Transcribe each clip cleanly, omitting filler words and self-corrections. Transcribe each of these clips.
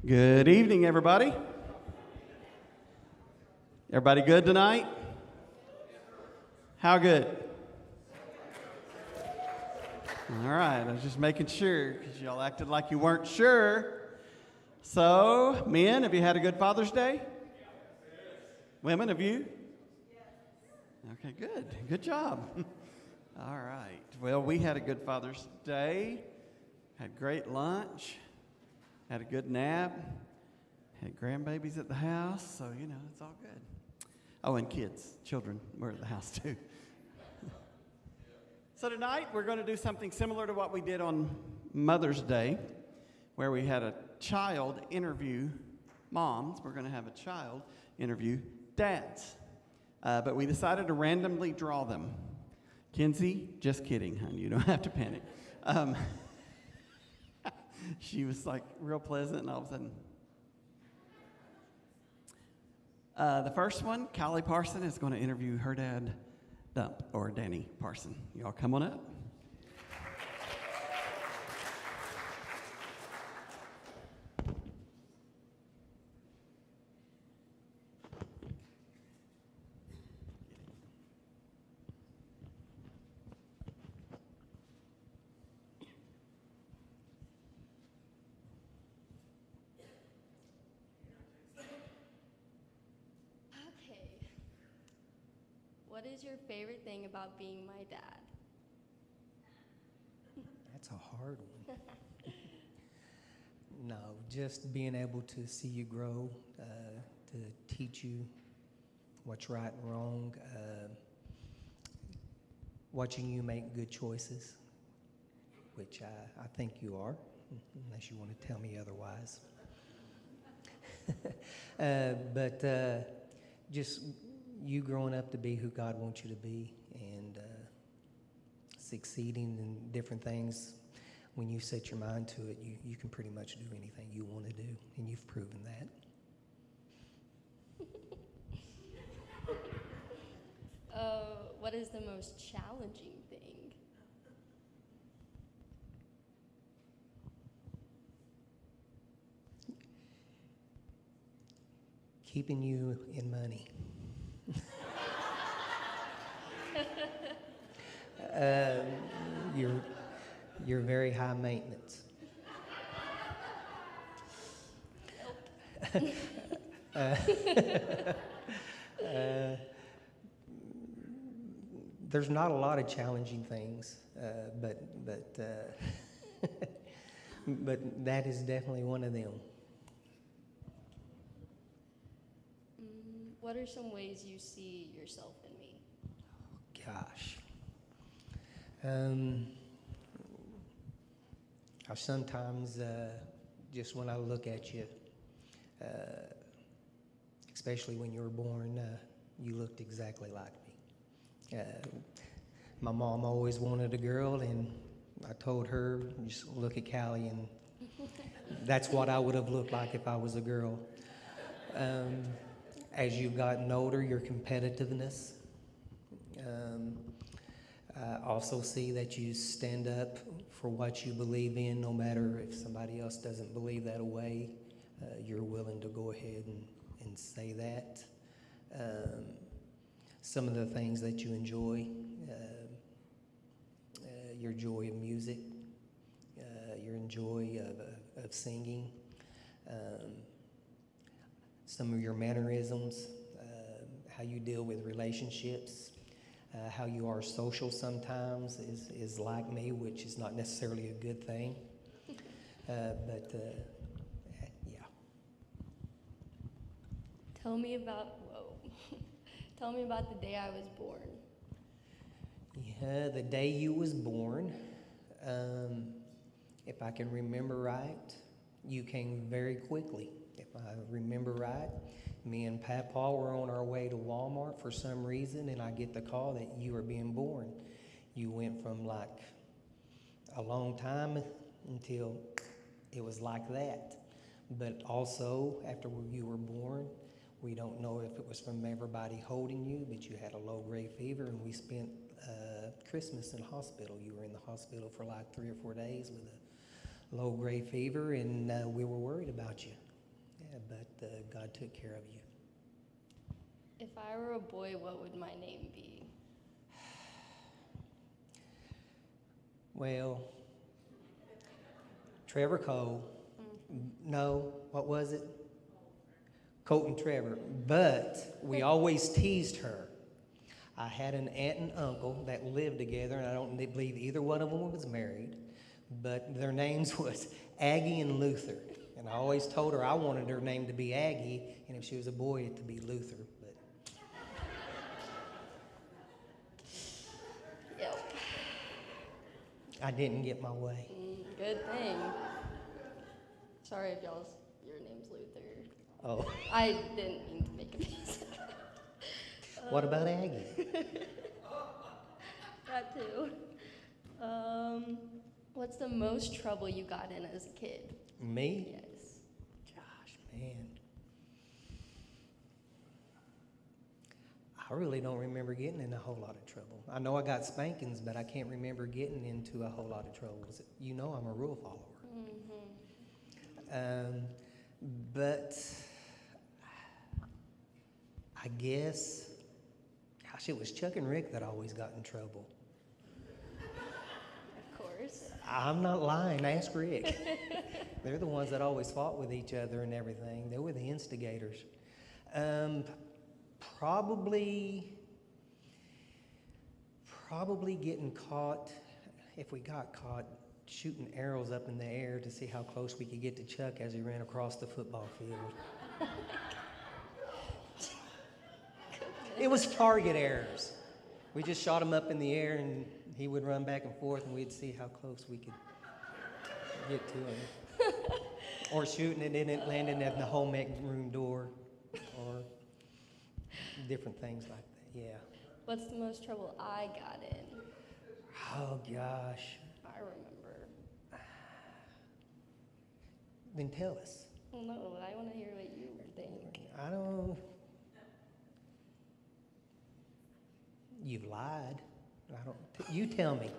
Good evening, everybody. Everybody good tonight? How good? All right, I was just making sure because y'all acted like you weren't sure. So, men, have you had a good Father's Day? Women, have you? Okay, good. Good job. All right. Well, we had a good Father's Day, had great lunch, had a good nap, had grandbabies at the house, so, it's all good. Oh, and children were at the house too. So tonight we're going to do something similar to what we did on Mother's Day, where we had a child interview moms. We're going to have a child interview dads. But we decided to randomly draw them. Kinsey, just kidding, hon. You don't have to panic. She was like real pleasant, and all of a sudden. The first one, Callie Parson, is going to interview her dad, Dump, or Danny Parson. Y'all come on up. What is your favorite thing about being my dad? That's a hard one. No, just being able to see you grow, to teach you what's right and wrong, watching you make good choices, which I think you are, unless you want to tell me otherwise. But just you growing up to be who God wants you to be and succeeding in different things. When you set your mind to it, you can pretty much do anything you want to do, and you've proven that. What is the most challenging thing? Keeping you in money. You're very high maintenance. Nope. There's not a lot of challenging things, but but that is definitely one of them. What are some ways you see yourself in me? Gosh. I sometimes, just when I look at you, especially when you were born, you looked exactly like me. My mom always wanted a girl, and I told her, just look at Callie, and that's what I would have looked like if I was a girl. As you've gotten older, your competitiveness. I also see that you stand up for what you believe in, no matter if somebody else doesn't believe that way. You're willing to go ahead and say that. Some of the things that you enjoy, your joy of music, your joy of singing, some of your mannerisms, how you deal with relationships, how you are social sometimes is like me, which is not necessarily a good thing. But yeah. Tell me about the day I was born. Yeah, the day you was born, if I can remember right, you came very quickly. If I remember right, me and Papa were on our way to Walmart for some reason, and I get the call that you were being born. You went from like a long time until it was like that. But also, after you were born, we don't know if it was from everybody holding you, but you had a low-grade fever, and we spent Christmas in the hospital. You were in the hospital for like 3 or 4 days with a low-grade fever, and we were worried about you. but God took care of you. If I were a boy, what would my name be? Well, Trevor Cole. No, what was it? Colton Trevor. But we always teased her. I had an aunt and uncle that lived together, and I don't believe either one of them was married, but their names was Aggie and Luther. And I always told her I wanted her name to be Aggie, and if she was a boy, it to be Luther. But Yep. I didn't get my way. Good thing. Sorry if your name's Luther. Oh, I didn't mean to make a face. what about Aggie? That too. What's the most trouble you got in as a kid? Me? Yes. Gosh, man. I really don't remember getting in a whole lot of trouble. I know I got spankings, but I can't remember getting into a whole lot of trouble. You know I'm a rule follower. But I guess, gosh, it was Chuck and Rick that always got in trouble. Of course. I'm not lying. Ask Rick. They're the ones that always fought with each other and everything. They were the instigators. Probably getting caught, if we got caught, shooting arrows up in the air to see how close we could get to Chuck as he ran across the football field. It was target arrows. We just shot him up in the air, and he would run back and forth, and we'd see how close we could get to him. Or shooting it and it landing at the home ec room door, or different things like that, yeah. What's the most trouble I got in? Oh, gosh. I remember. Then tell us. Well, no, I want to hear what you think. I don't... You've lied. You tell me.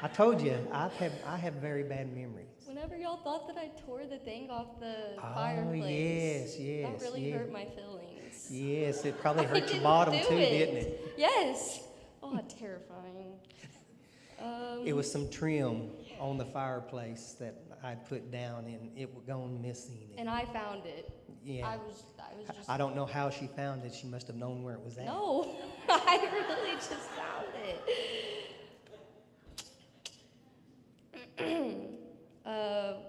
I told you, I have very bad memories. Whenever y'all thought that I tore the thing off the Oh, fireplace, yes, that really yes. hurt my feelings. Yes, it probably I hurt your didn't bottom do too, didn't it? Yes. Oh, terrifying. It was some trim on the fireplace that I put down, and it was gone missing. And I found it. Yeah. I was just. I don't know how she found it. She must have known where it was at. No, I really just found it.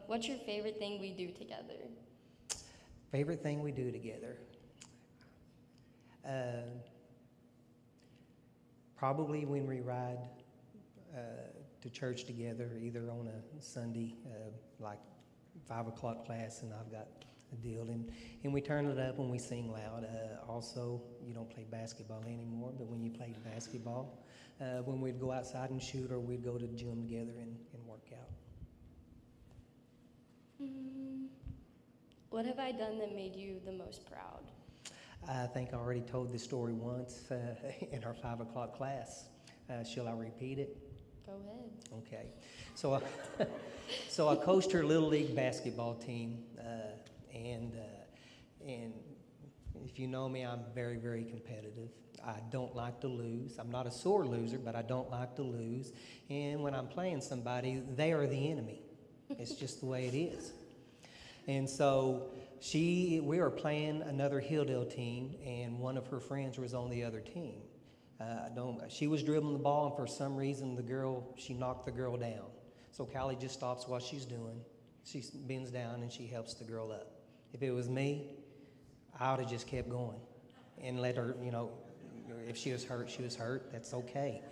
What's your favorite thing we do together? Favorite thing we do together? Probably when we ride to church together, either on a Sunday, like 5 o'clock class, and I've got a deal, and we turn it up when we sing loud. Also, you don't play basketball anymore, but when you played basketball, when we'd go outside and shoot, or we'd go to the gym together and work out. What have I done that made you the most proud? I think I already told this story once in our 5 o'clock class. Shall I repeat it? Go ahead. Okay. So I coached her Little League basketball team, and if you know me, I'm very, very competitive. I don't like to lose. I'm not a sore loser, but I don't like to lose. And when I'm playing somebody, they are the enemy. It's just the way it is. And so we were playing another Hilldale team, and one of her friends was on the other team. She was dribbling the ball, and for some reason, she knocked the girl down. So Callie just stops what she's doing. She bends down, and she helps the girl up. If it was me, I would have just kept going and let her, if she was hurt, she was hurt. That's okay.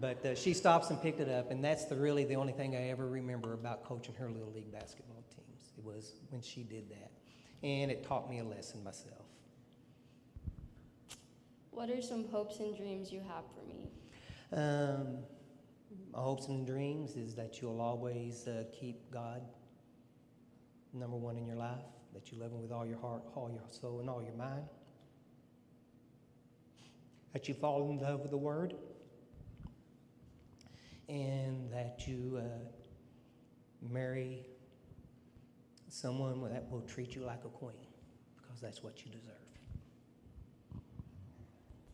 But she stops and picked it up, and that's really the only thing I ever remember about coaching her Little League basketball teams. It was when she did that, and it taught me a lesson myself. What are some hopes and dreams you have for me? My hopes and dreams is that you'll always keep God number one in your life, that you love Him with all your heart, all your soul, and all your mind, that you fall in love with the Word, and that you marry someone that will treat you like a queen, because that's what you deserve.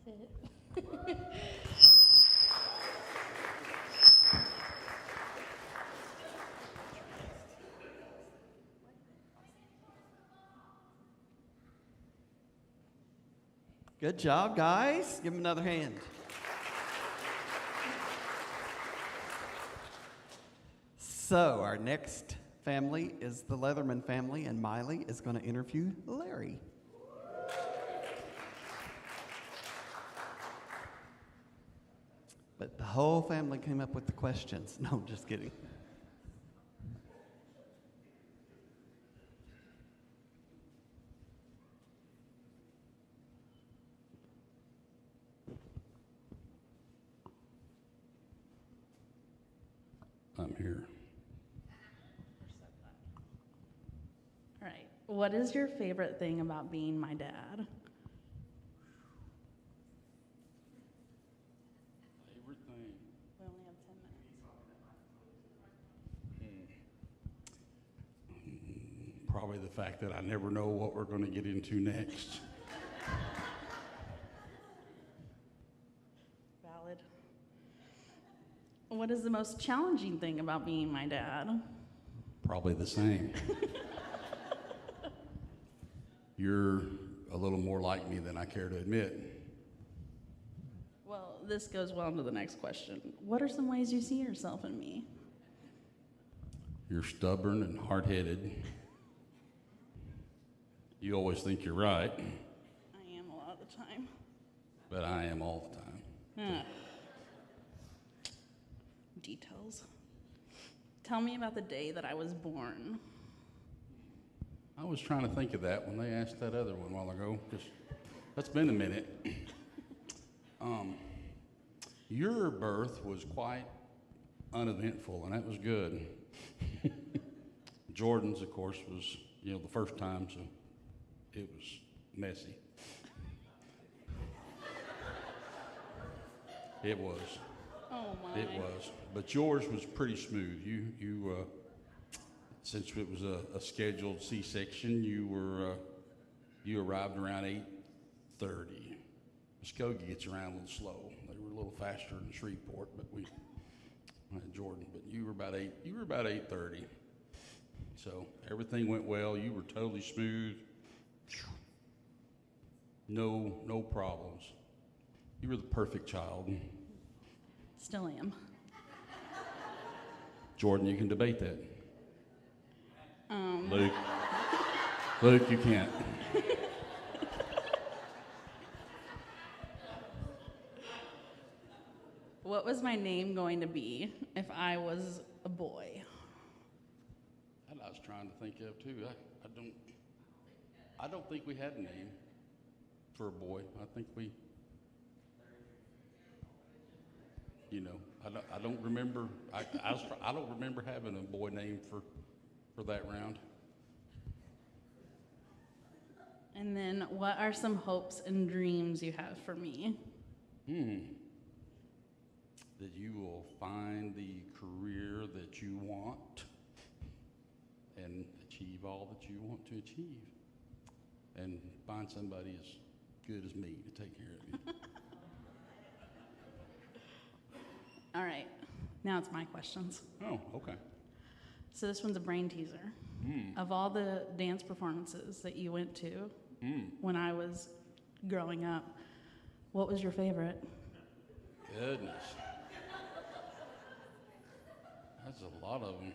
That's it. Good job, guys. Give them another hand. So, our next family is the Leatherman family, and Miley is going to interview Larry. But the whole family came up with the questions. No, just kidding. I'm here. All right. What is your favorite thing about being my dad? Favorite thing? We only have 10 minutes. Probably the fact that I never know what we're going to get into next. Valid. What is the most challenging thing about being my dad? Probably the same. You're a little more like me than I care to admit. Well, this goes well into the next question. What are some ways you see yourself in me? You're stubborn and hard-headed. You always think you're right, I am a lot of the time. but I am all the time. Huh. Details. Tell me about the day that I was born. I was trying to think of that when they asked that other one a while ago, because that's been a minute. Your birth was quite uneventful, and that was good. Jordan's, of course, was, the first time, so it was messy. It was. Oh my. It was. But yours was pretty smooth. You since it was a scheduled C-section, you arrived around 8:30. Muskogee gets around a little slow. They were a little faster than Shreveport, but we had Jordan. But you were about 8:30. So everything went well. You were totally smooth. No problems. You were the perfect child. Still am. Jordan, you can debate that. Luke, you can't. What was my name going to be if I was a boy? That I was trying to think of too. I don't think we had a name for a boy. I think we, I don't remember. I don't remember having a boy name for that round. And then, what are some hopes and dreams you have for me? That you will find the career that you want and achieve all that you want to achieve, and find somebody as good as me to take care of you. All right, now it's my questions. Oh, okay. So this one's a brain teaser. Of all the dance performances that you went to when I was growing up, what was your favorite? Goodness. That's a lot of them.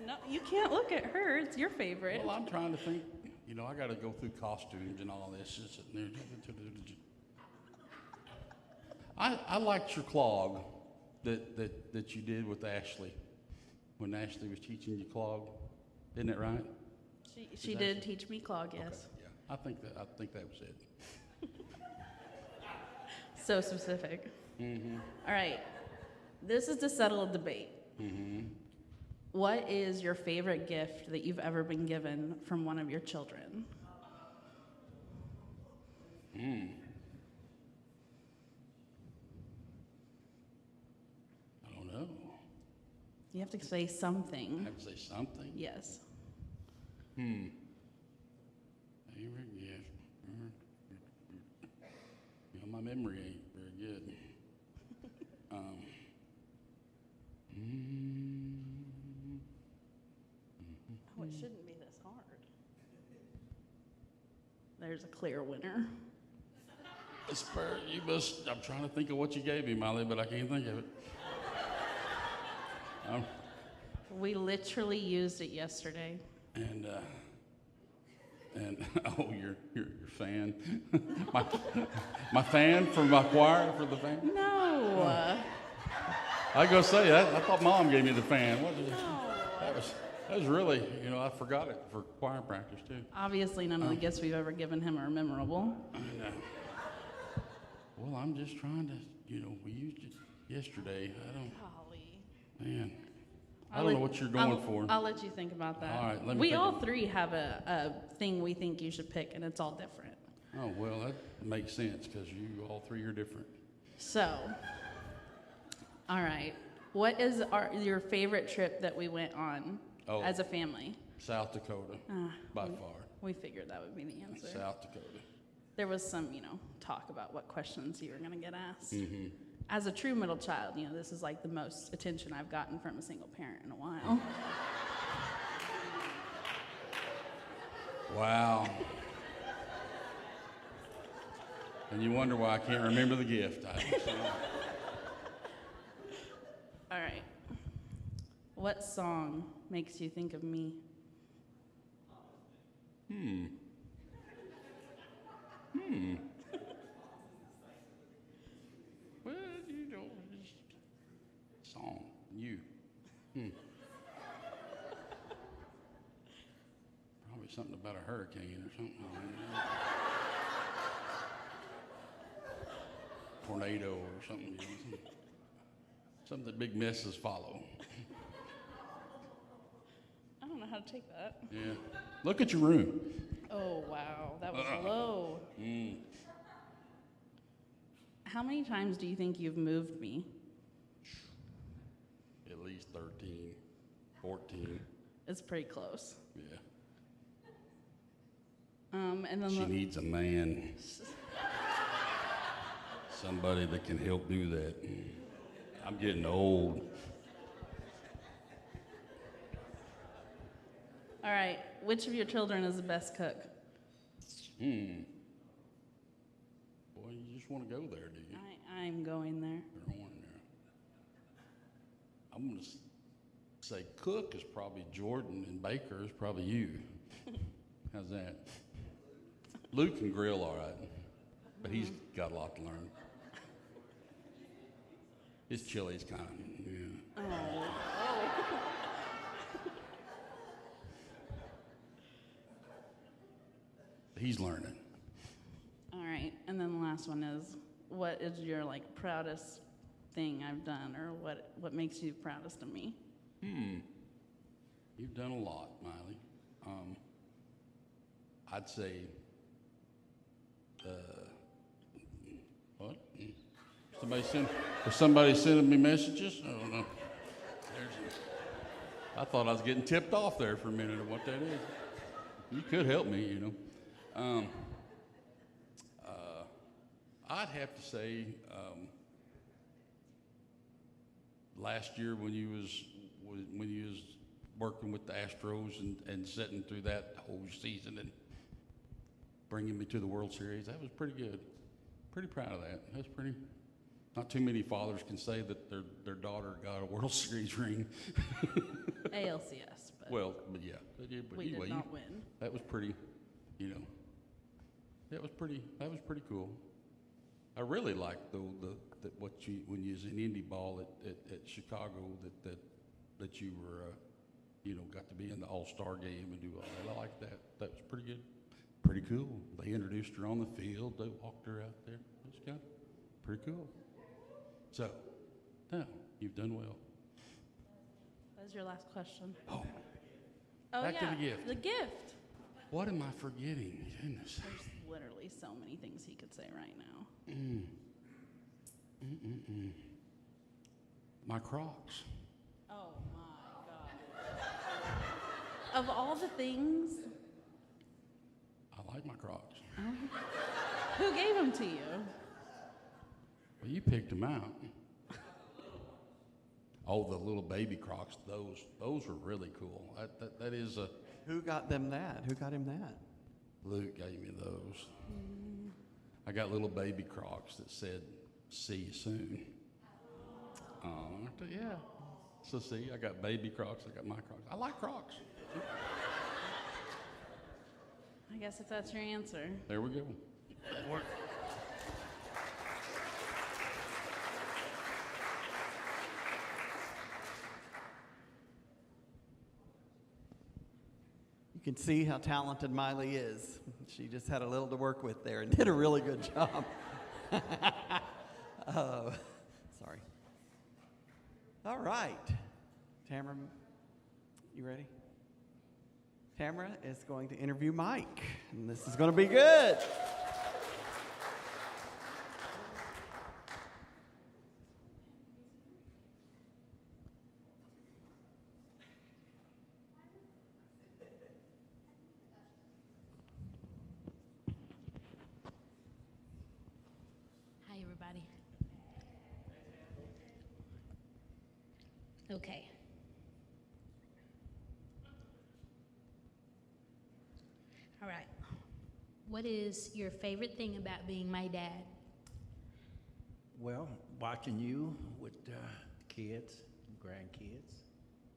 No, you can't look at her. It's your favorite. Well, I'm trying to think. I got to go through costumes and all this. I liked your clog that you did with Ashley when Ashley was teaching you clog. Isn't that right? She did teach me clog, yes. Okay, yeah. I think that was it. So specific. Mm-hmm. All right, this is to settle a debate. Mm-hmm. What is your favorite gift that you've ever been given from one of your children? I don't know. You have to say something. I have to say something? Yes. Favorite gift. You know, my memory ain't very good. Oh, it shouldn't be this hard. There's a clear winner. I'm trying to think of what you gave me, Molly, but I can't think of it. We literally used it yesterday. And oh, your fan, my fan for my choir for the fan. No. I go say that. I thought Mom gave me the fan. What was it? No. That was really, I forgot it for choir practice too. Obviously, none of the gifts we've ever given him are memorable. Well, I'm just trying to, we used it yesterday. Golly. Man, I don't know what you're going for. I'll let you think about that. All right, let me we think all of it. three have a thing we think you should pick, and it's all different. Oh, well, that makes sense because you all three are different. So, all right. What is your favorite trip that we went on as a family? South Dakota, by far. We figured that would be the answer. South Dakota. There was some, talk about what questions you were going to get asked. Mm-hmm. As a true middle child, this is like the most attention I've gotten from a single parent in a while. Wow. And you wonder why I can't remember the gift. All right. What song makes you think of me? Well, song, you. Probably something about a hurricane or something. Tornado or something. Something that big messes follow. I don't know how to take that. Yeah. Look at your room. Oh, wow. That was low. How many times do you think you've moved me? At least 13, 14. It's pretty close. Yeah. And then She needs a man. Somebody that can help do that. I'm getting old. All right. Which of your children is the best cook? Boy, you just want to go there, do you? I'm going there. You're going there. I'm going to say cook is probably Jordan and baker is probably you. How's that? Luke can grill all right, but he's got a lot to learn. His chili's kind of, yeah. He's learning. All right. And then the last one is, what is your proudest thing I've done, or what makes you proudest of me? You've done a lot, Miley. I'd say, what? Somebody sending me messages? I don't know. I thought I was getting tipped off there for a minute of what that is. You could help me, I'd have to say, last year when you was working with the Astros and sitting through that whole season and bringing me to the World Series, that was pretty good. Pretty proud of that. That's pretty. Not too many fathers can say that their daughter got a World Series ring. ALCS, but But we anyway, did not win. that was pretty. That was pretty cool. I really liked though when you was in indie ball at Chicago that you were got to be in the All-Star game and do all that. I liked that. That was pretty good. Pretty cool. They introduced her on the field. They walked her out there. It was kind of pretty cool. So, no, you've done well. That was your last question. Oh, Back to the gift. The gift. What am I forgetting? Goodness. There's literally so many things he could say right now. My Crocs. Oh my. Of all the things, I like my Crocs. who gave them to you? Well, you picked them out. Oh, the little baby Crocs, those are really cool. That is a, Who got them that? Who got him that? Luke gave me those. I got little baby Crocs that said, "See you soon." Yeah. So see, I got baby Crocs, I got my Crocs. I like Crocs. I guess if that's your answer. There we go. You can see how talented Miley is. She just had a little to work with there and did a really good job. Sorry. All right. Tamara, you ready? Tamara is going to interview Mike, and this is going to be good. Hi, everybody. Okay. All right. What is your favorite thing about being my dad? Well, watching you with kids, grandkids,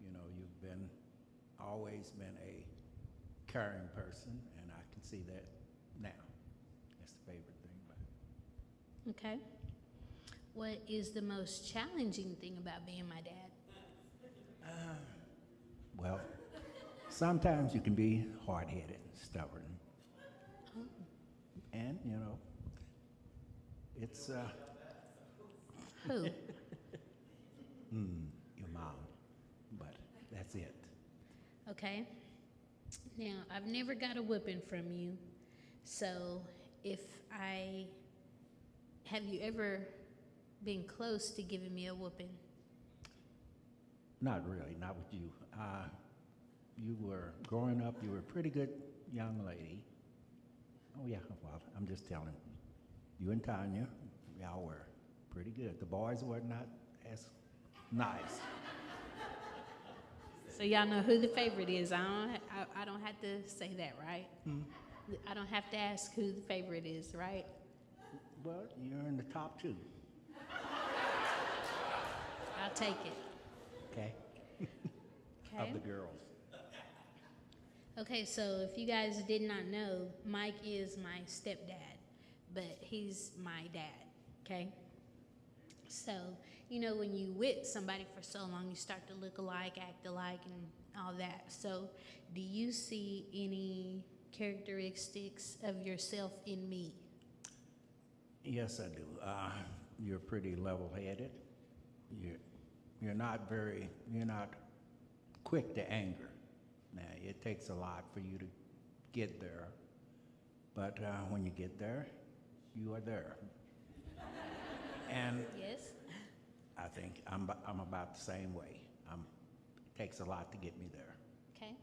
you know, you've always been a caring person, and I can see that now. That's the favorite thing about it. Okay. What is the most challenging thing about being my dad? Well, sometimes you can be hard-headed and stubborn. And, you know, it's, Who? your mom, but that's it. Okay. Now, I've never got a whipping from you, so have you ever been close to giving me a whooping? Not really, not with you. You were, growing up, you were a pretty good young lady. Oh yeah, well, I'm just telling you and Tanya, y'all were pretty good. The boys were not as nice. So y'all know who the favorite is. I don't have to say that, right? I don't have to ask who the favorite is, right? Well, you're in the top two, I'll take it. okay? Okay. Of the girls. Okay, so if you guys did not know, Mike is my stepdad, but he's my dad, okay? So, you know, when you with somebody for so long, you start to look alike, act alike, and all that. So, do you see any characteristics of yourself in me? Yes, I do. You're pretty level-headed. You're not quick to anger. Now, it takes a lot for you to get there, but when you get there, you are there. And Yes? I think I'm about the same way. It takes a lot to get me there. Okay.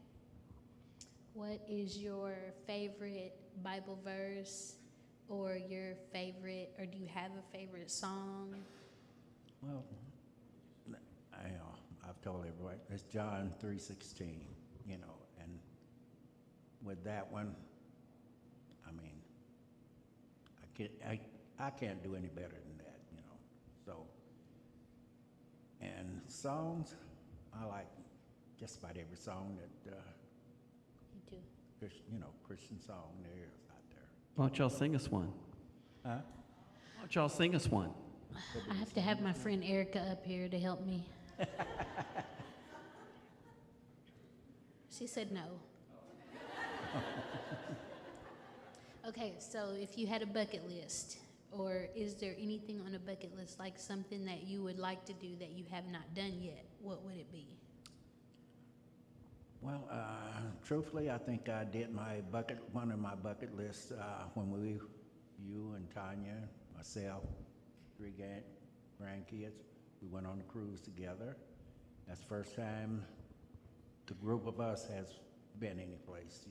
What is your favorite Bible verse or do you have a favorite song? Well, I've told everyone, it's John 3:16, you know, and with that one, I mean, I can't do any better than that, you know, so. And songs, I like just about every song that, You do. Christian song there is out there. Why don't y'all sing us one? Huh? Why don't y'all sing us one? I have to have my friend Erica up here to help me. She said no. Okay, so if you had a bucket list, or is there anything on a bucket list, like something that you would like to do that you have not done yet, what would it be? Well, truthfully, I think I did one of my bucket lists when you and Tanya, myself, 3 grandkids, we went on a cruise together. That's the first time the group of us has been any place,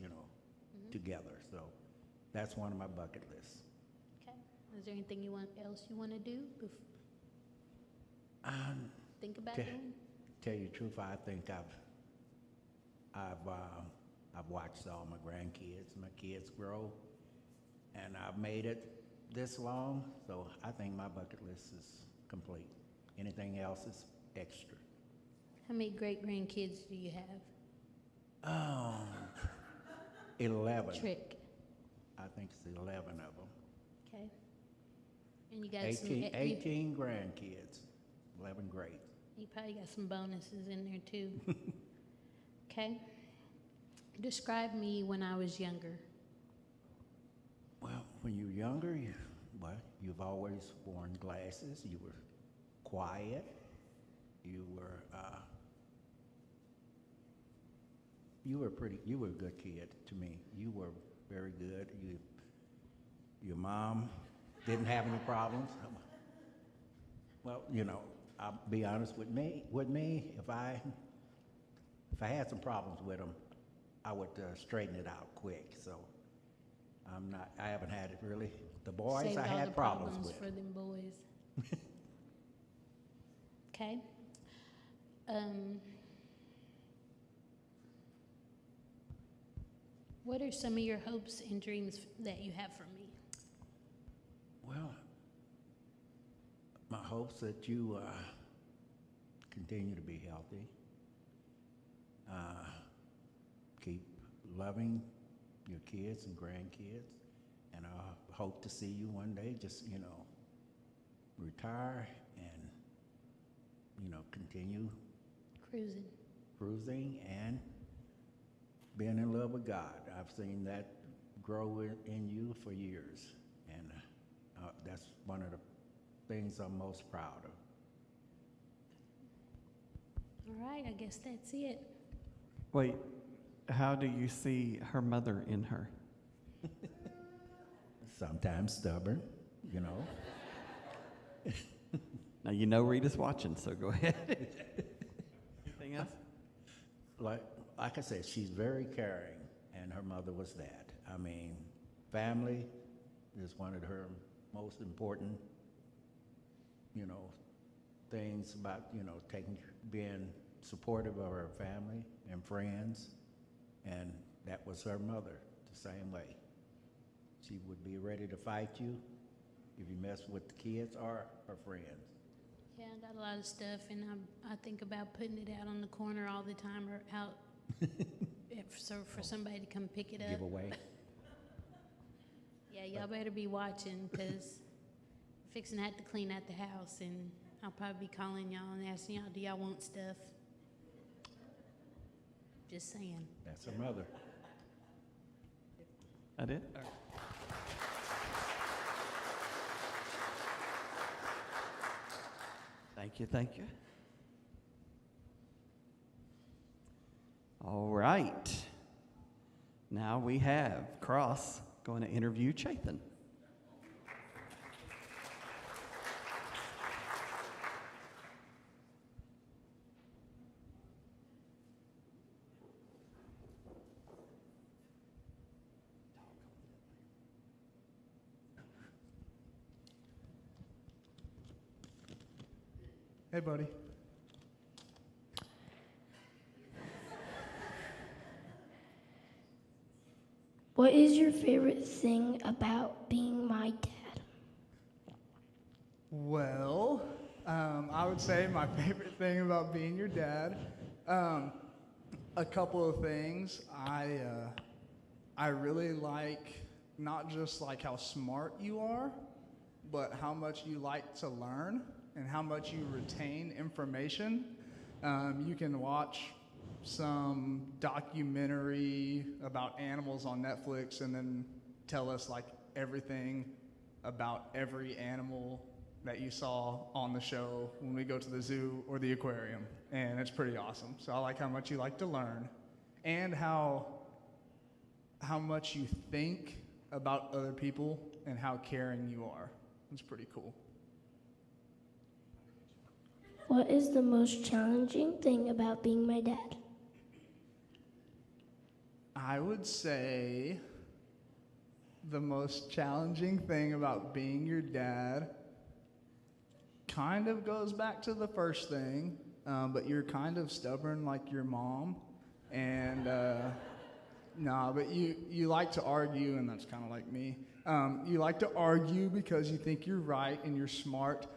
together. So that's one of my bucket lists. Okay. Is there anything else you want to do? Think about te- doing? Tell you the truth, I think I've watched all my grandkids, my kids grow, and I've made it this long, so I think my bucket list is complete. Anything else is extra. How many great-grandkids do you have? 11. Trick. I think it's 11 of them. Okay. And you got 18 grandkids, 11 great. You probably got some bonuses in there too. Okay. Describe me when I was younger. Well, when you were younger, you've always worn glasses. You were quiet. You were a good kid to me. You were very good. Your mom didn't have any problems. Well, I'll be honest with me. If I had some problems with them, I would straighten it out quick. So I haven't had it really. The boys, Saved I all had the problems problems with. for them boys. Okay. What are some of your hopes and dreams that you have for me? Well, my hopes that you continue to be healthy, keep loving your kids and grandkids, and I hope to see you one day just, retire and, continue cruising and being in love with God. I've seen that grow in you for years, and that's one of the things I'm most proud of. All right, I guess that's it. Wait, how do you see her mother in her? Sometimes stubborn, Now, Rita's watching, so go ahead. Anything else? Like I said, she's very caring, and her mother was that. I mean, family is one of her most important, things about, being supportive of her family and friends, and that was her mother the same way. She would be ready to fight you if you mess with the kids or her friends. Yeah, I got a lot of stuff, and I think about putting it out on the corner all the time or out for somebody to come pick it up. Giveaway. Yeah, y'all better be watching, because I'm fixing to have to clean out the house, and I'll probably be calling y'all and asking y'all, do y'all want stuff? Just saying. That's her mother. That it? Thank you. All right. Now we have Cross going to interview Chapin. Hey, buddy. What is your favorite thing about being my dad? Well, I would say my favorite thing about being your dad, a couple of things. I really like not just like how smart you are, but how much you like to learn and how much you retain information. You can watch some documentary about animals on Netflix and then tell us like everything about every animal that you saw on the show when we go to the zoo or the aquarium, and it's pretty awesome. So I like how much you like to learn and how much you think about other people and how caring you are. It's pretty cool. What is the most challenging thing about being my dad? I would say the most challenging thing about being your dad kind of goes back to the first thing, but you're kind of stubborn like your mom. And but you like to argue, and that's kind of like me. You like to argue because you think you're right and you're smart.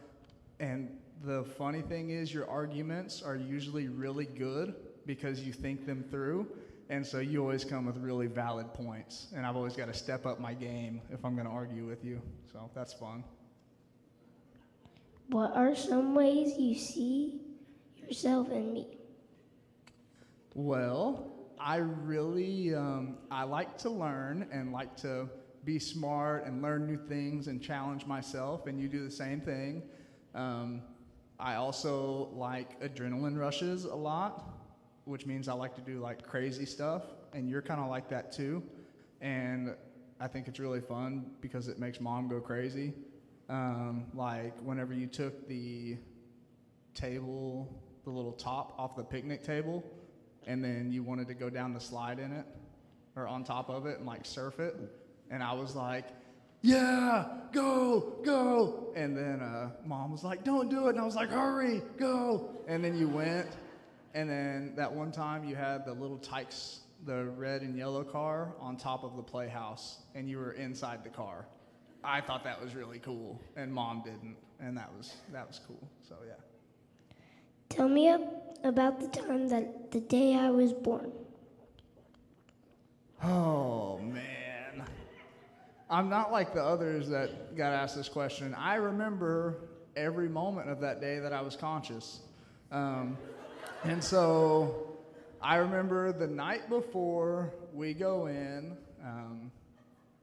And the funny thing is, your arguments are usually really good because you think them through. And so you always come with really valid points. And I've always got to step up my game if I'm going to argue with you. So that's fun. What are some ways you see yourself in me? Well, I really, I like to learn and like to be smart and learn new things and challenge myself, and you do the same thing. I also like adrenaline rushes a lot, which means I like to do like crazy stuff, and you're kind of like that too. And I think it's really fun because it makes mom go crazy. Like whenever you took the table, the little top off the picnic table, and then you wanted to go down the slide in it, or on top of it and like surf it. And I was like, yeah, go. And then mom was like, don't do it. And I was like, hurry, go. And then you went. And then that one time you had the little Tykes, the red and yellow car on top of the playhouse, and you were inside the car. I thought that was really cool, and mom didn't, and that was cool. So yeah. Tell me about the time that the day I was born. Oh man, I'm not like the others that got asked this question. I remember every moment of that day that I was conscious. And so I remember the night before we go in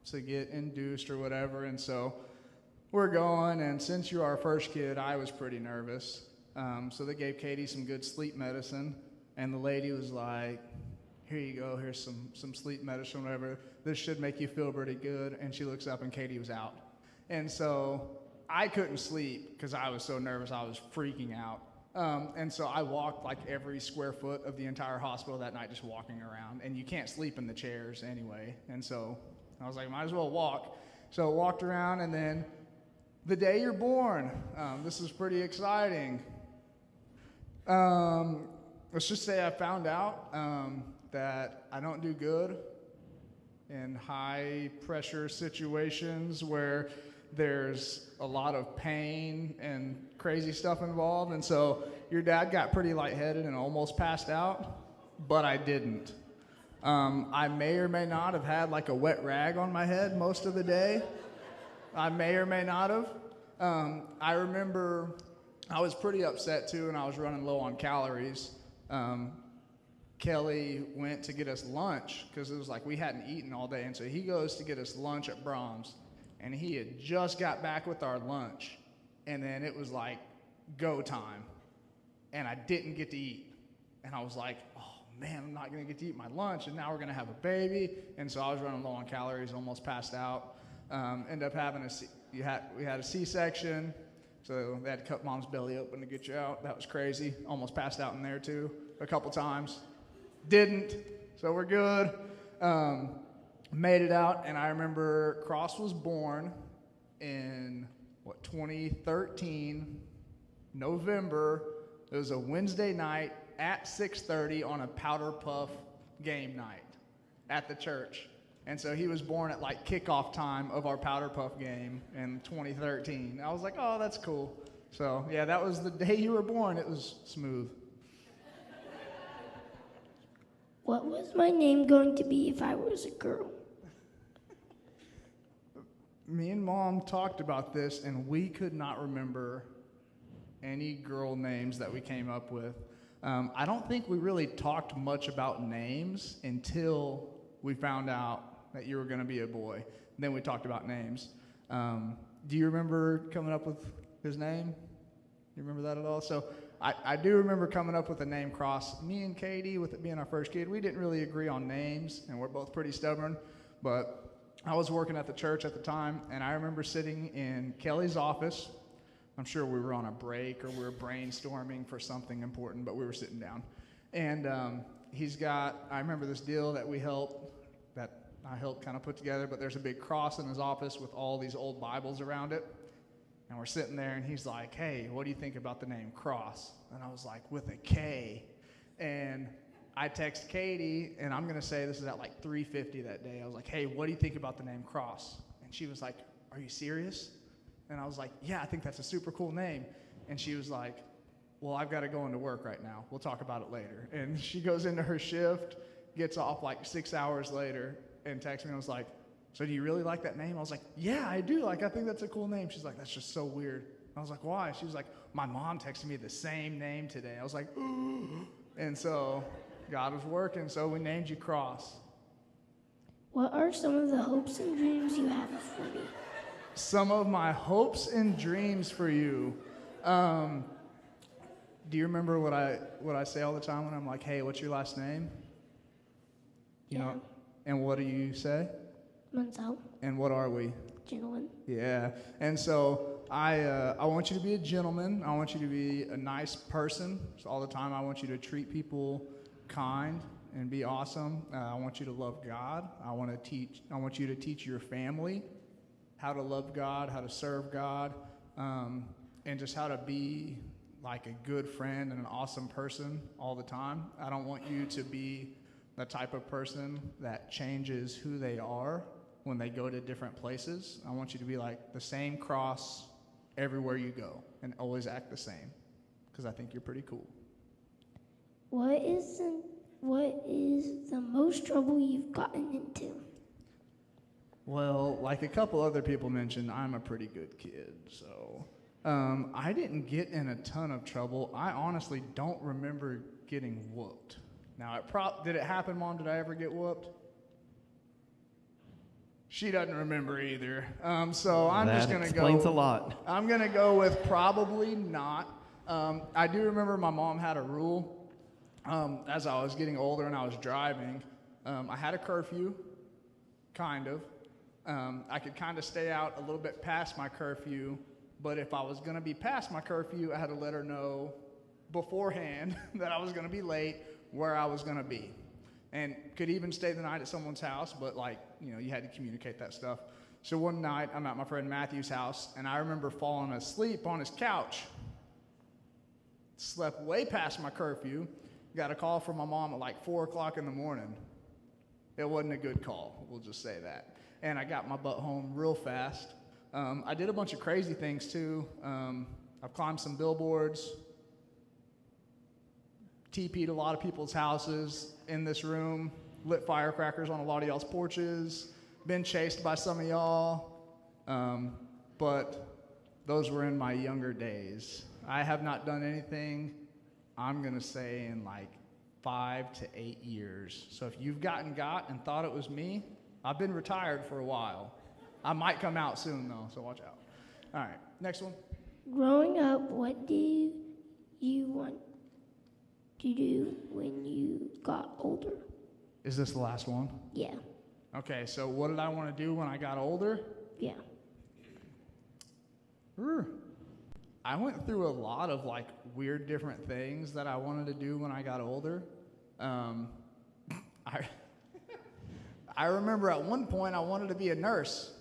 to get induced or whatever, and so we're going, and since you're our first kid, I was pretty nervous. So they gave Katie some good sleep medicine, and the lady was like, here you go, here's some sleep medicine, whatever. This should make you feel pretty good. And she looks up, and Katie was out. And so I couldn't sleep because I was so nervous. I was freaking out. And so I walked like every square foot of the entire hospital that night, just walking around. And you can't sleep in the chairs anyway. And so I was like, might as well walk. So I walked around, and then the day you're born, this is pretty exciting. Let's just say I found out that I don't do good in high pressure situations where there's a lot of pain and crazy stuff involved. And so your dad got pretty lightheaded and almost passed out, but I didn't. I may or may not have had like a wet rag on my head most of the day. I may or may not have. I remember I was pretty upset too, and I was running low on calories. Kelly went to get us lunch because it was like we hadn't eaten all day, and so he goes to get us lunch at Brahms, and he had just got back with our lunch, and then it was like go time, and I didn't get to eat, and I was like, oh man, I'm not gonna get to eat my lunch, and now we're gonna have a baby, and so I was running low on calories, almost passed out. Ended up having we had a C-section, so they had to cut mom's belly open to get you out. That was crazy. Almost passed out in there too a couple times. Didn't, so we're good. Made it out, and I remember Cross was born in 2013, November. It was a Wednesday night at 6:30 on a powder puff game night at the church. And so he was born at like kickoff time of our powder puff game in 2013. I was like, oh, that's cool. So yeah, that was the day you were born. It was smooth. What was my name going to be if I was a girl? Me and mom talked about this, and we could not remember any girl names that we came up with. I don't think we really talked much about names until we found out that you were going to be a boy. And then we talked about names. Do you remember coming up with his name? You remember that at all? So I do remember coming up with the name Cross. Me and Katie, with it being our first kid, we didn't really agree on names, and we're both pretty stubborn. But I was working at the church at the time, and I remember sitting in Kelly's office. I'm sure we were on a break or we were brainstorming for something important, but we were sitting down. And I remember this deal that I helped kind of put together, but there's a big cross in his office with all these old Bibles around it. And we're sitting there, and he's like, hey, what do you think about the name Cross? And I was like, with a K. And I text Katie, and I'm going to say this is at like 3:50 that day. I was like, hey, what do you think about the name Cross? And she was like, are you serious? And I was like, yeah, I think that's a super cool name. And she was like, well, I've got to go into work right now. We'll talk about it later. And she goes into her shift, gets off like 6 hours later, and texts me and was like, so do you really like that name? I was like, yeah, I do. Like, I think that's a cool name. She's like, that's just so weird. I was like, why? She was like, my mom texted me the same name today. I was like, ooh. And so God was working, so we named you Cross. What are some of the hopes and dreams you have for me? Some of my hopes and dreams for you. Do you remember what I say all the time when I'm like, hey, what's your last name? You know, and what do you say? Montel. And what are we? Gentlemen. Yeah. And so I want you to be a gentleman. I want you to be a nice person. So all the time I want you to treat people kind and be awesome. I want you to love God. I want you to teach your family how to love God, how to serve God, and just how to be like a good friend and an awesome person all the time. I don't want you to be the type of person that changes who they are when they go to different places. I want you to be like the same Cross everywhere you go and always act the same, because I think you're pretty cool. What is the most trouble you've gotten into? Well, like a couple other people mentioned, I'm a pretty good kid, so I didn't get in a ton of trouble. I honestly don't remember getting whooped. Now, did it happen, Mom? Did I ever get whooped? She doesn't remember either. So I'm just going to go. That explains a lot. I'm going to go with probably not. I do remember my mom had a rule as I was getting older and I was driving. I had a curfew, kind of. I could kind of stay out a little bit past my curfew, but if I was going to be past my curfew, I had to let her know beforehand that I was going to be late, where I was going to be. And could even stay the night at someone's house, but you had to communicate that stuff. So one night, I'm at my friend Matthew's house, and I remember falling asleep on his couch. Slept way past my curfew. Got a call from my mom at like 4 o'clock in the morning. It wasn't a good call, we'll just say that. And I got my butt home real fast. I did a bunch of crazy things too. I've climbed some billboards, TP'd a lot of people's houses in this room, lit firecrackers on a lot of y'all's porches, been chased by some of y'all, but those were in my younger days. I have not done anything, I'm gonna say, in like 5 to 8 years. So if you've got and thought it was me, I've been retired for a while. I might come out soon though, so watch out. All right, next one. Growing up, what do you want to do when you got older? Is this the last one? Yeah. Okay, so what did I want to do when I got older? Yeah. I went through a lot of like weird different things that I wanted to do when I got older. I remember at one point I wanted to be a nurse.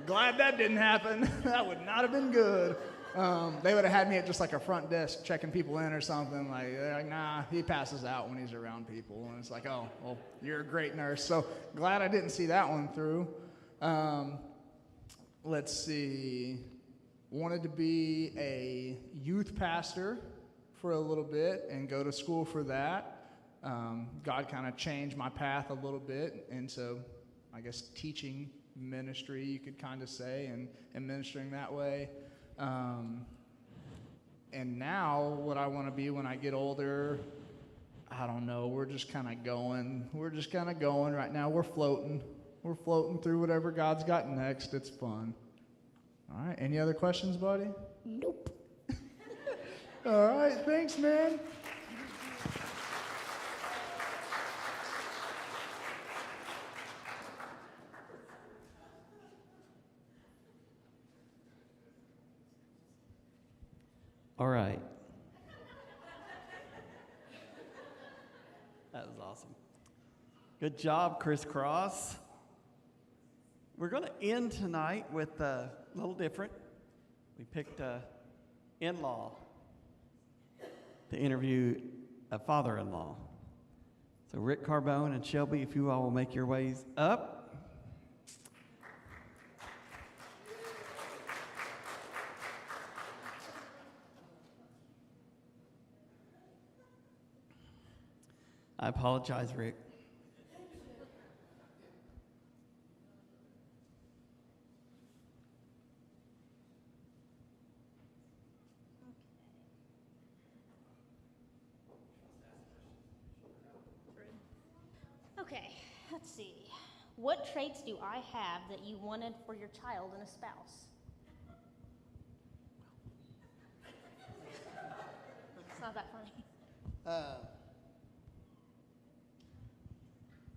Glad that didn't happen. That would not have been good. They would have had me at just like a front desk checking people in or something. They're like, nah, he passes out when he's around people. And it's like, oh, well, you're a great nurse. So glad I didn't see that one through. Let's see. Wanted to be a youth pastor for a little bit and go to school for that. God kind of changed my path a little bit into, I guess, teaching ministry, you could kind of say, and ministering that way. And now what I want to be when I get older, I don't know. We're just kind of going. We're just kind of going right now. We're floating. We're floating through whatever God's got next. It's fun. All right. Any other questions, buddy? Nope. All right. Thanks, man. All right. That was awesome. Good job, Crisscross. We're going to end tonight with a little different. We picked a in-law to interview a father-in-law. So Rick Carbone and Shelby, if you all will make your ways up. I apologize, Rick. Okay, let's see. What traits do I have that you wanted for your child and a spouse? It's not that funny.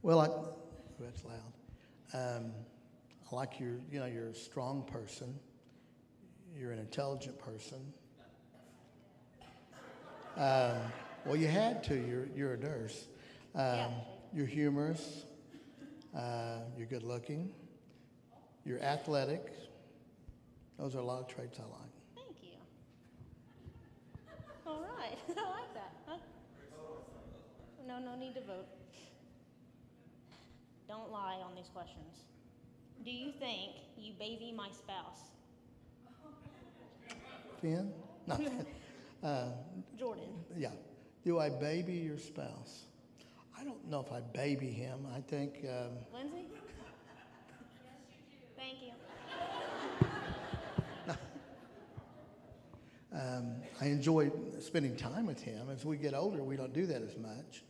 Well, that's loud. I like you're a strong person. You're an intelligent person. Well, you had to. You're a nurse. You're humorous. You're good looking. You're athletic. Those are a lot of traits I like. Thank you. All right, I like that. Huh? No need to vote. Don't lie on these questions. Do you think you baby my spouse? Finn? No. Jordan. Yeah. Do I baby your spouse? I don't know if I baby him. I think. Lindsay? Thank you. I enjoy spending time with him. As we get older, we don't do that as much.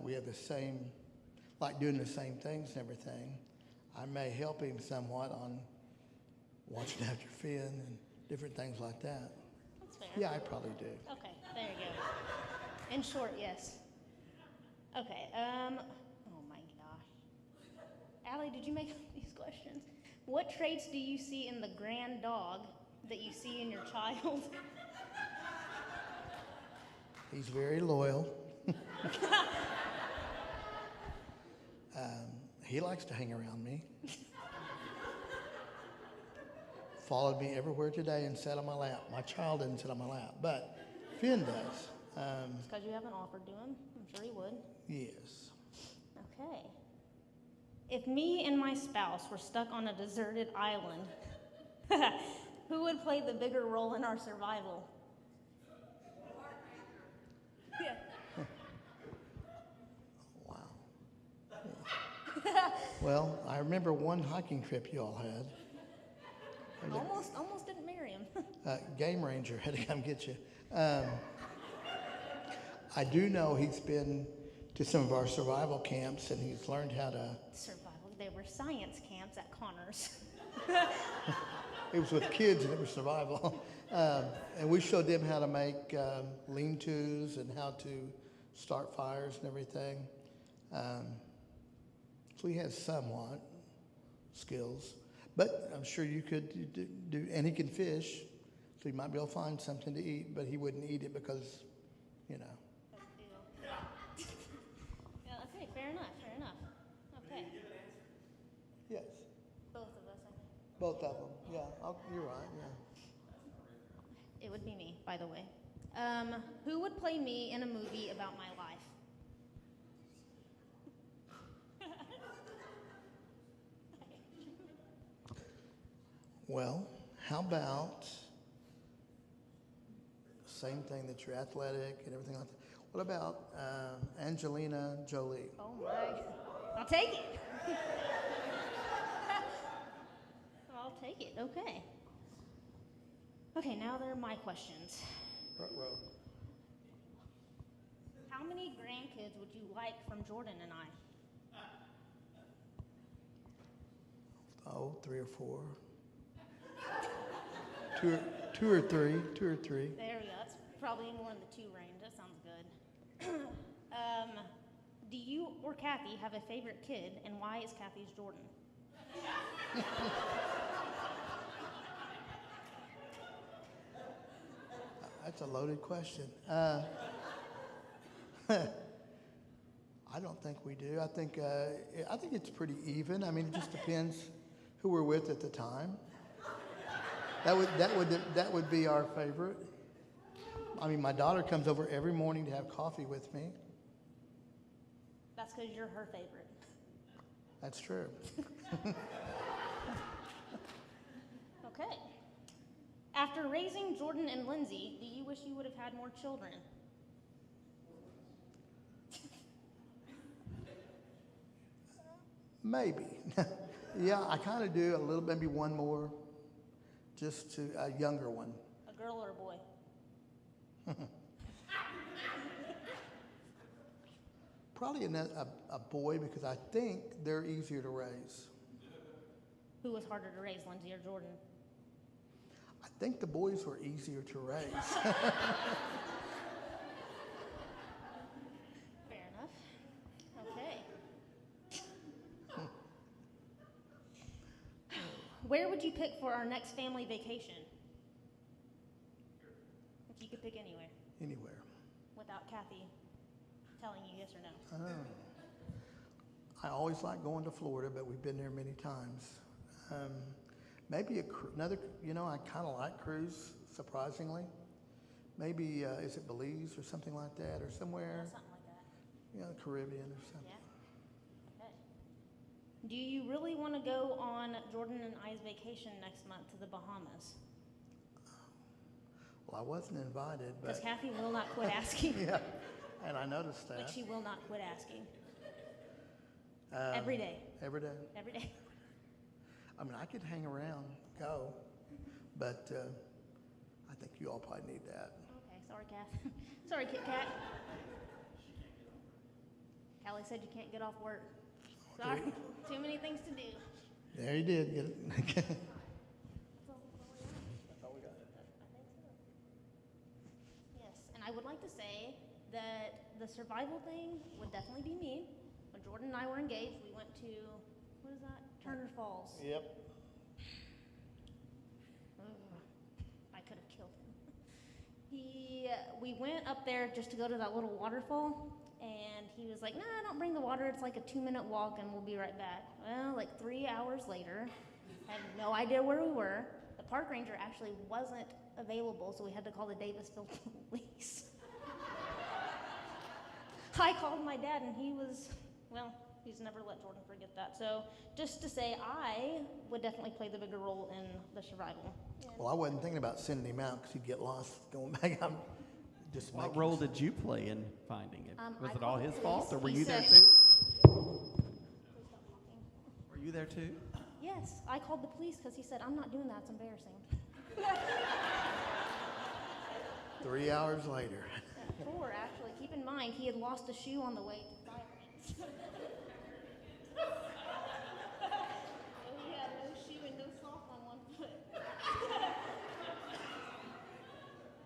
We have the same, like doing the same things and everything. I may help him somewhat on watching after Finn and different things like that. That's fair. Yeah, I probably do. Okay, there you go. In short, yes. Okay, oh my gosh. Allie, did you make these questions? What traits do you see in the grand dog that you see in your child? He's very loyal. He likes to hang around me. Followed me everywhere today and sat on my lap. My child didn't sit on my lap, but Finn does. It's because you haven't offered to him. I'm sure he would. Yes. Okay. If me and my spouse were stuck on a deserted island, who would play the bigger role in our survival? Yeah. Wow. Well, I remember one hiking trip you all had. Almost didn't marry him. Game ranger had to come get you. I do know he's been to some of our survival camps and he's learned how to. Survival. They were science camps at Connors. It was with kids and it was survival. And we showed them how to make lean-tos and how to start fires and everything. So he has somewhat skills. But I'm sure you could do, and he can fish, so he might be able to find something to eat, but he wouldn't eat it because, you know. Yeah, okay, fair enough. Okay. Yes, Both of us, I think. both of them. Yeah, you're right, yeah. It would be me, by the way. Who would play me in a movie about my life? Well, how about same thing that you're athletic and everything like that. What about Angelina Jolie? Oh my. I'll take it. I'll take it, okay. Okay, now they're my questions. Row. How many grandkids would you like from Jordan and I? Oh, 3 or 4. Two or three. There we go. That's probably more in the 2 range. That sounds good. Do you or Kathy have a favorite kid, and why is Kathy's Jordan? That's a loaded question. I don't think we do. I think it's pretty even. I mean, it just depends who we're with at the time. That would be our favorite. I mean, my daughter comes over every morning to have coffee with me. That's because you're her favorite. That's true. Okay. After raising Jordan and Lindsay, do you wish you would have had more children? Maybe. Yeah, I kind of do a little, maybe one more, just to a younger one. A girl or a boy? Probably a boy because I think they're easier to raise. Who was harder to raise, Lindsay or Jordan? I think the boys were easier to raise. Fair enough. Okay. Where would you pick for our next family vacation? If you could pick anywhere. Anywhere. Without Kathy telling you yes or no. I always like going to Florida, but we've been there many times. Maybe another, I kind of like cruise, surprisingly. Maybe, is it Belize or something like that, or somewhere? Yeah, something like that. The Caribbean or something. Yeah. Okay. Do you really want to go on Jordan and I's vacation next month to the Bahamas? Well, I wasn't invited, Because but Kathy will not quit asking. yeah, and I noticed that. Like she will not quit asking. Every day. Every day. Every day. I mean, I could hang around, go, but I think you all probably need that. Okay, sorry, Kath. Sorry, Kit Kat. Callie said you can't get off work. Sorry, too many things to do. There you did. Get it. Yes, and I would like to say that the survival thing would definitely be me. When Jordan and I were engaged, we went to, what is that? Turner Falls. Yep. I could have killed him. We went up there just to go to that little waterfall, and he was like, "No, don't bring the water. It's like a 2-minute walk, and we'll be right back." Well, like 3 hours later, I had no idea where we were. The park ranger actually wasn't available, so we had to call the Davisville police. I called my dad, and he was, well, he's never let Jordan forget that. So just to say, I would definitely play the bigger role in the survival. Well, I wasn't thinking about sending him out because he'd get lost going back. I'm just What making role did you play in finding it? Was I it all called his the fault, or police. were He you there said- too? Please stop talking. Were you there too? Yes, I called the police because he said, "I'm not doing that, it's embarrassing." 3 hours later. 4, actually. Keep in mind, he had lost a shoe on the way to fire ants. So he had no shoe and no sock on one foot.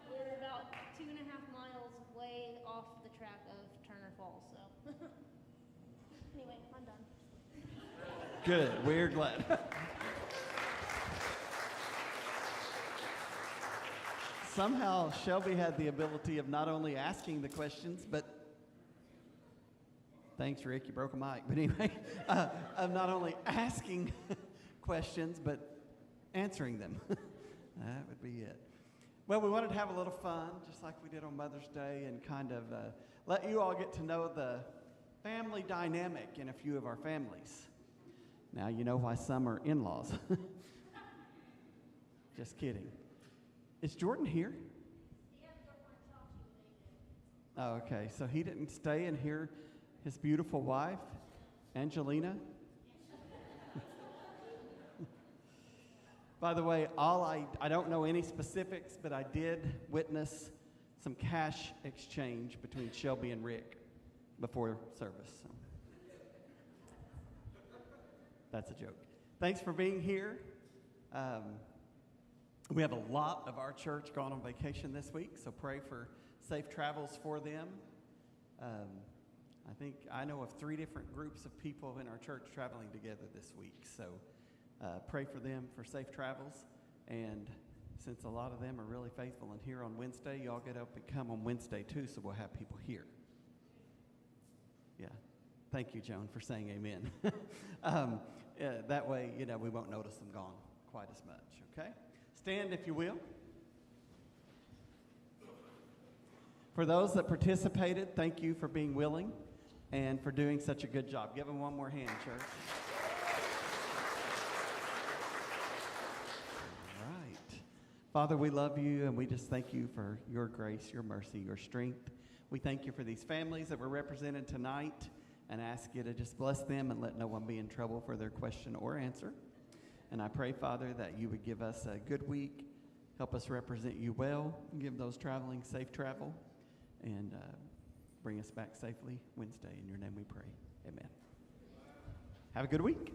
We were about 2.5 miles way off the track of Turner Falls, so. Anyway, I'm done. Good. We're glad. Somehow Shelby had the ability of not only asking the questions, but thanks, Rick, you broke a mic. But anyway, of not only asking questions, but answering them. That would be it. Well, we wanted to have a little fun, just like we did on Mother's Day, and kind of let you all get to know the family dynamic in a few of our families. Now you know why some are in-laws. Just kidding. Is Jordan here? Oh, okay. So he didn't stay and hear his beautiful wife, Angelina? By the way, I don't know any specifics, but I did witness some cash exchange between Shelby and Rick before service. So. That's a joke. Thanks for being here. We have a lot of our church going on vacation this week, so pray for safe travels for them. I know of 3 different groups of people in our church traveling together this week, so pray for them for safe travels. And since a lot of them are really faithful and here on Wednesday, y'all get up and come on Wednesday too, so we'll have people here. Yeah, Thank you, Joan, for saying amen. That way, we won't notice them gone quite as much, okay? Stand if you will. For those that participated, thank you for being willing and for doing such a good job. Give them one more hand, church. All right. Father, we love you, and we just thank you for your grace, your mercy, your strength. We thank you for these families that were represented tonight and ask you to just bless them and let no one be in trouble for their question or answer. And I pray, Father, that you would give us a good week, help us represent you well, give those traveling safe travel, and bring us back safely Wednesday. In your name we pray. Amen. Have a good week.